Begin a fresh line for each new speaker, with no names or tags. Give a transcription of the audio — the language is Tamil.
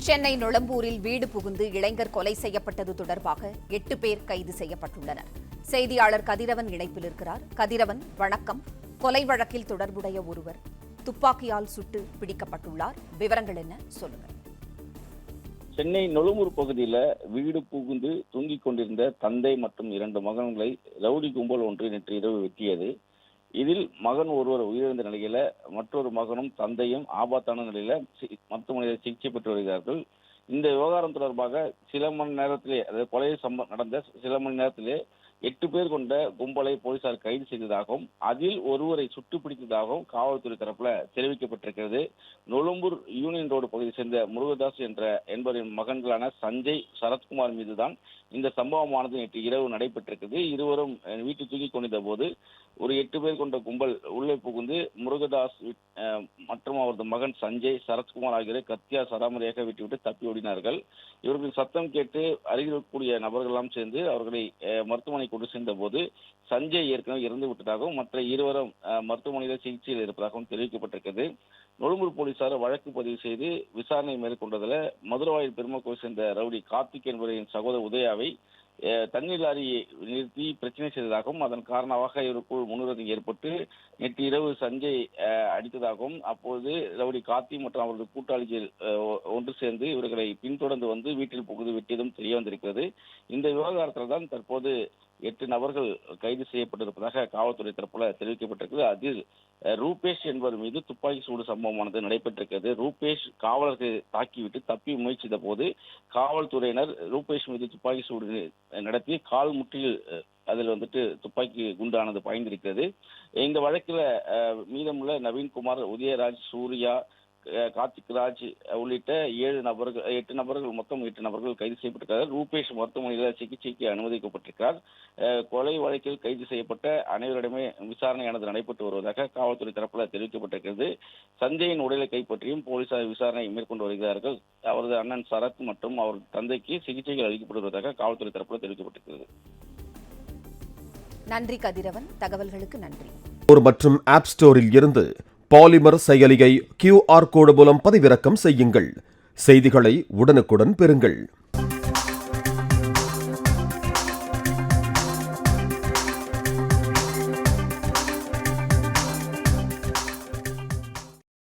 சென்னை நொளம்பூரில் வீடு புகுந்து இளைஞர் கொலை செய்யப்பட்டது தொடர்பாக 8 பேர் கைது செய்யப்பட்டுள்ளனர். செய்தியாளர் கதிரவன் இணைப்பில் இருக்கிறார். கதிரவன், வணக்கம். கொலை வழக்கில் தொடர்புடைய ஒருவர் துப்பாக்கியால் சுட்டு பிடிக்கப்பட்டுள்ளார். விவரங்கள் என்ன, சொல்லுங்கள்.
சென்னை நொளம்பூர் பகுதியில் வீடு புகுந்து தூங்கிக் கொண்டிருந்த தந்தை மற்றும் 2 மகன்களை ரவுடி கும்பல் ஒன்று நேற்று இரவு வெட்டியது. இதில் மகன் ஒருவர் உயிரிழந்த நிலையில மற்றொரு மகனும் தந்தையும் ஆபத்தான நிலையில மருத்துவமனையில் சிகிச்சை பெற்று வருகிறார்கள். இந்த விவகாரம் தொடர்பாக சில மணி நேரத்திலே, அதாவது கொலை சம்பவம் நடந்த சில மணி நேரத்திலே 8 பேர் கொண்ட கும்பலை போலீசார் கைது செய்ததாகவும் அதில் ஒருவரை சுட்டு பிடித்ததாகவும் காவல்துறை தரப்புல தெரிவிக்கப்பட்டிருக்கிறது. நொளம்பூர் யூனியன் ரோடு பகுதியை சேர்ந்த முருகதாஸ் என்பவரின் மகன்களான சஞ்சய், சரத்குமார் மீதுதான் இந்த சம்பவமானது நேற்று இரவு நடைபெற்றிருக்கிறது. இருவரும் வீட்டில் தூங்கிக் கொண்டிருந்த போது ஒரு 8 பேர் கொண்ட கும்பல் உள்ளே புகுந்து முருகதாஸ் மற்றும் அவரது மகன் சஞ்சய், சரத்குமார் ஆகியோரை கத்தியால் சராமரியாக விட்டுவிட்டு தப்பி ஓடினார்கள். இவர்கள் சத்தம் கேட்டு அருகில் கூடிய நபர்களெல்லாம் சேர்ந்து அவர்களை மருத்துவமனை கொண்டு சென்ற போது சஞ்சய் ஏற்கனவே இறந்து விட்டதாகவும் மற்ற இருவரும் மருத்துவமனையில் சிகிச்சையில் இருப்பதாகவும் தெரிவிக்கப்பட்டிருக்கிறது. நொளம்பூர் போலீசார் வழக்கு பதிவு செய்து விசாரணை மேற்கொண்டதில் மதுரவாயில் பெருமக்களை சேர்ந்த ரவுடி கார்த்திக் என்பவரின் சகோதரர் உதயாவை தண்ணீர் லாரியை நிறுத்தி பிரச்சனை செய்ததாகவும் அதன் காரணமாக இவருக்குள் முன்னுரிமை ஏற்பட்டு நேற்று இரவு சஞ்சய் அடித்ததாகவும் அப்போது ரவுடி கார்த்தி மற்றும் அவரது கூட்டாளிகள் ஒன்று சேர்ந்து இவர்களை பின்தொடர்ந்து வந்து வீட்டில் புகுந்து வெட்டியதும் தெரிய வந்திருக்கிறது. இந்த விவகாரத்தில் தான் தற்போது 8 நபர்கள் கைது செய்யப்பட்டிருப்பதாக காவல்துறை தரப்புல தெரிவிக்கப்பட்டிருக்கிறது. அதில் ரூபேஷ் என்பவர் மீது துப்பாக்கி சூடு சம்பவமானது நடைபெற்றிருக்கிறது. ரூபேஷ் காவலர்கள் தாக்கிவிட்டு தப்பி முயற்சித்த போது காவல்துறையினர் ரூபேஷ் மீது துப்பாக்கி சூடு நடத்தி கால் முற்றில் அதில் துப்பாக்கி குண்டானது பாய்ந்திருக்கிறது. இந்த வழக்கில் மீதமுள்ள நவீன்குமார், உதயராஜ், சூர்யா, கார்த்திக் ராஜ் உள்ளிட்ட 8 நபர்கள் மொத்தம் 8 நபர்கள் கைது செய்யப்பட்டிருக்கிறார். ரூபேஷ் மருத்துவமனையில் சிகிச்சைக்கு அனுமதிக்கப்பட்டிருக்கிறார். கொலை வழக்கில் கைது செய்யப்பட்ட அனைவரிடமே விசாரணையானது நடைபெற்று வருவதாக காவல்துறை தரப்பில் தெரிவிக்கப்பட்டிருக்கிறது. சஞ்சயின் உடலை கைப்பற்றியும் போலீசார் விசாரணை மேற்கொண்டு வருகிறார்கள். அவரது அண்ணன் சரத் மற்றும் அவரது தந்தைக்கு சிகிச்சைகள் அளிக்கப்பட்டு வருவதாக காவல்துறை தரப்பில் தெரிவிக்கப்பட்டிருக்கிறது.
நன்றி கதிரவன், தகவல்களுக்கு நன்றி.
மற்றும் ஆப் ஸ்டோரில் இருந்து பாலிமர் செயலியை QR கோடு மூலம் பதிவிறக்கம் செய்யுங்கள். செய்திகளை உடனுக்குடன் பெறுங்கள்.